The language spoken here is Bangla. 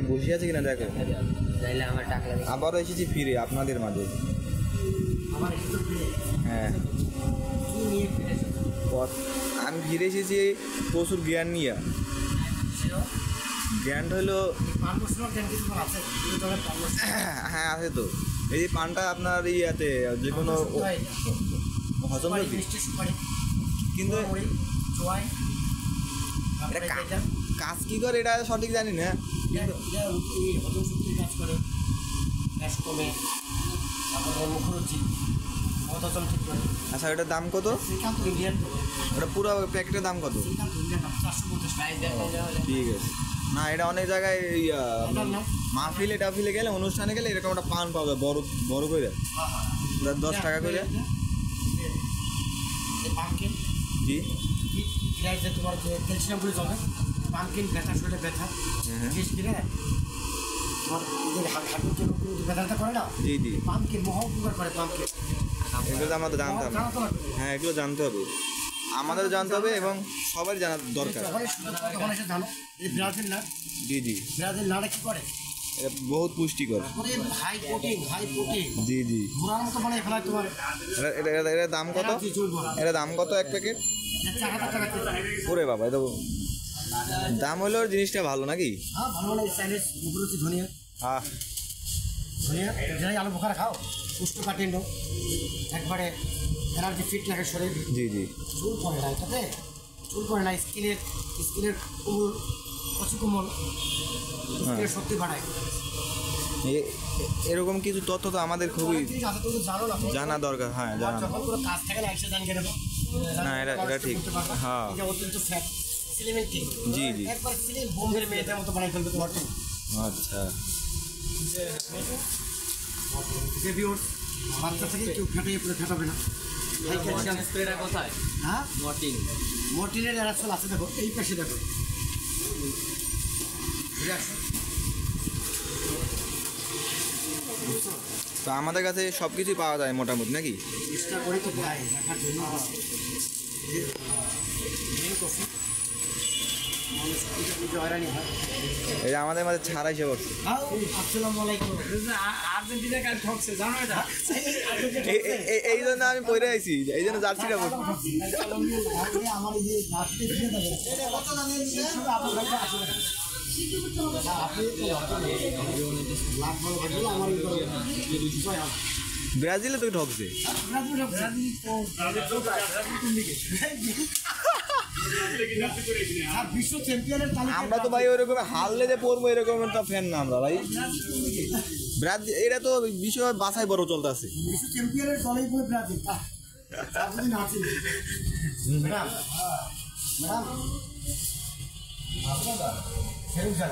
বসে আছে কিনা দেখো, আবারও এসেছি ফিরে আপনাদের মাঝে। হ্যাঁ, আমি ফিরে এসেছি প্রচুর জ্ঞান নিয়ে। জ্ঞান হলো, হ্যাঁ আছে তো। এই যে পানটা আপনার ইয়াতে যে কোনো হজম করবে, কিন্তু কাজ কি করে এটা সঠিক জানি না। আচ্ছা, এটার দাম কত? ওটা পুরো প্যাকেটের দাম কত? ঠিক আছে। না, এটা অনেক জায়গায় মাহফিলে টাফিলে গেলে, অনুষ্ঠানে গেলে এরকম একটা পান পাওয়া যায়, বড় বড় করে 10 টাকা করে। জি, তোমার ক্যালসিয়াম বলে চলে, পামকিন ব্যথা, শরীরে ব্যথা, বিশেষ করে ব্যথাটা করে না। জি জি, পামকিন মহা উপকার করে। পামকিন এগুলো তো আমাদের জানতে হবে। হ্যাঁ, এগুলো জানতে হবে, আমাদের জানতে হবে এবং সবাই জানার দরকার। জানো ব্রাজিল না? জি জি, ব্রাজিল নাটা কি করে? এটা বহুত পুষ্টিকর, হাই প্রোটিন, হাই প্রোটিন। জি জি, ঘোড়ার মতো বানাই ফেলায় তোমার। এটার দাম কত? এটা দাম কত এক প্যাকেট? ওরে বাবা, এটা দাম হলো জিনিসটা ভালো নাকি? হ্যাঁ, ভালো মানে চাইনিজ মুখরুচি ধনিয়া। হ্যাঁ, ধনিয়া যাই আলু বোখারা খাও, কোষ্ঠকাঠিন্য একবারে এনার্জি ফিট লাগে শরীর। জি জি, চুল পড়ে না এটাতে, চুল পড়ে না। স্কিনের কোমল, কচি কোমল, স্কিনের শক্তি বাড়ায়। এরকম কিছু তথ্য তো আমাদের খুবই জানা দরকার। হ্যাঁ, জানা। যখন কোনো কাজ থাকে না, একসাথে জানিয়ে দেবো। না, এটা ঠিক। হ্যাঁ, অত্যন্ত ফ্যাট সিলিমেন্টি। জি জি, একবার সিলিম বোম্বের মেয়েদের মতো বানাই ফেলবে তোমার। আচ্ছা, বাচ্চা থেকে কেউ ফেটাইয়ে পরে ফেটাবে না। কোথায়? হ্যাঁ, মর্টিনের অ্যারাসল আছে, দেখো এই পাশে দেখো। তো আমাদের কাছে সব কিছুই পাওয়া যায় মোটামুটি নাকি? চেষ্টা করি তো ভাই দেখার জন্য। এই যে আমাদের মাঝে ছাড়াই সে বসছে। আসসালামু আলাইকুম। আর্জেন্টিনা কাল ঠকছে, জানো এটা? এই জন্য আমি পড়ে আইছি, এই জন্য জার্সিটা বলছি। আমার এই যে জার্সিটা দিয়ে দেবে। ব্রাজিলে তো ঠকছে। বিশ্ব চ্যাম্পিয়নের আমরা তো ভাই ওইরকম হারলে যে পড়বো এরকম একটা ফ্যান না আমরা ভাই। ব্রাজিল এটা তো বিশ্ব বাছাই বড় চলতে আছে। বিশ্ব চ্যাম্পিয়নের দলেই পড়ে ব্রাজিল। Madam madam